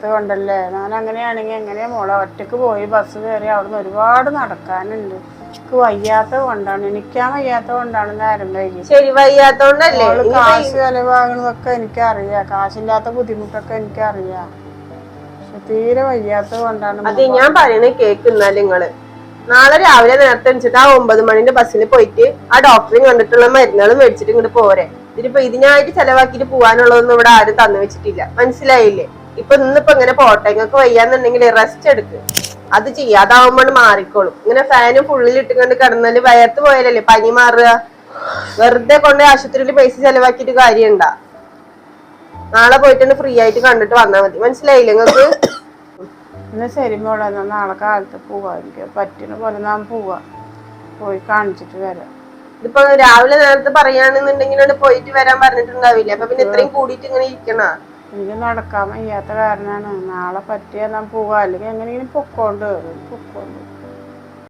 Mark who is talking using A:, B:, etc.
A: വയ്യാത്തത് കൊണ്ടല്ലേ. ഞാൻ അങ്ങനെയാണെങ്കിൽ എങ്ങനെയാ മോളെ ഒറ്റക്ക് പോയി ബസ് കയറി അവിടുന്ന് ഒരുപാട് നടക്കാനുണ്ട്. എനിക്ക് വയ്യാത്തത് കൊണ്ടാണ്, എണിക്കാൻ വയ്യാത്തത് കൊണ്ടാണ് നേരം വൈകി.
B: ശരി, വയ്യാത്തോണ്ടല്ലേ.
A: കാശ് ചെലവാകുന്നതൊക്കെ എനിക്കറിയാം, കാശില്ലാത്ത ബുദ്ധിമുട്ടൊക്കെ എനിക്കറിയാം. പക്ഷെ തീരെ വയ്യാത്തത് കൊണ്ടാണ്.
B: അത് ഞാൻ പറയണേ കേൾക്കുന്നാല് നിങ്ങള് നാളെ രാവിലെ നേരത്തെ എണിച്ചിട്ട് ആ 9 മണിന്റെ ബസ്സിൽ പോയിട്ട് ആ ഡോക്ടറെയും കണ്ടിട്ടുള്ള മരുന്നുകളും മേടിച്ചിട്ട് ഇങ്ങോട്ട് പോരെ. ഇതിപ്പോ ഇതിനായിട്ട് ചെലവാക്കിട്ട് പോകാനുള്ളതൊന്നും ഇവിടെ ആരും തന്നു വെച്ചിട്ടില്ല, മനസ്സിലായില്ലേ? ഇന്നിപ്പോ ഇങ്ങനെ പോട്ടെ, നിങ്ങൾക്ക് വയ്യാന്നുണ്ടെങ്കിൽ റെസ്റ്റ് എടുക്ക്, അത് ചെയ്യാം, അതാവുമ്പോൾ മാറിക്കോളും. ഇങ്ങനെ ഫാനും ഫുള്ളിൽ ഇട്ടുകൊണ്ട് കിടന്നാല് വയർത്ത് പോയാലല്ലേ പനി മാറുക. വെറുതെ കൊണ്ട് ആശുപത്രിയിൽ പൈസ ചെലവാക്കിയിട്ട് കാര്യമുണ്ടാ? നാളെ പോയിട്ട് ഫ്രീ ആയിട്ട് കണ്ടിട്ട് വന്നാൽ മതി, മനസ്സിലായില്ലേ നിങ്ങൾക്ക്?
A: എന്നാ ശരി മോളെ, എന്നാൽ നാളെ കാലത്ത് പോവാ, എനിക്ക് പറ്റുന്ന പോലെ നാം പോവാ, പോയി കാണിച്ചിട്ട് വരാം.
B: ഇതിപ്പോ രാവിലെ നേരത്തെ പറയാണെന്നുണ്ടെങ്കിൽ പോയിട്ട് വരാൻ പറഞ്ഞിട്ടുണ്ടാവില്ല. അപ്പൊ പിന്നെ ഇത്രയും കൂടിയിട്ട് ഇങ്ങനെ ഇരിക്കണ?
A: എനിക്ക് നടക്കാൻ വയ്യാത്ത കാരണമാണ്. നാളെ പറ്റിയാൽ നാം പോവാ, അല്ലെങ്കിൽ എങ്ങനെയെങ്കിലും പൊക്കോണ്ട്.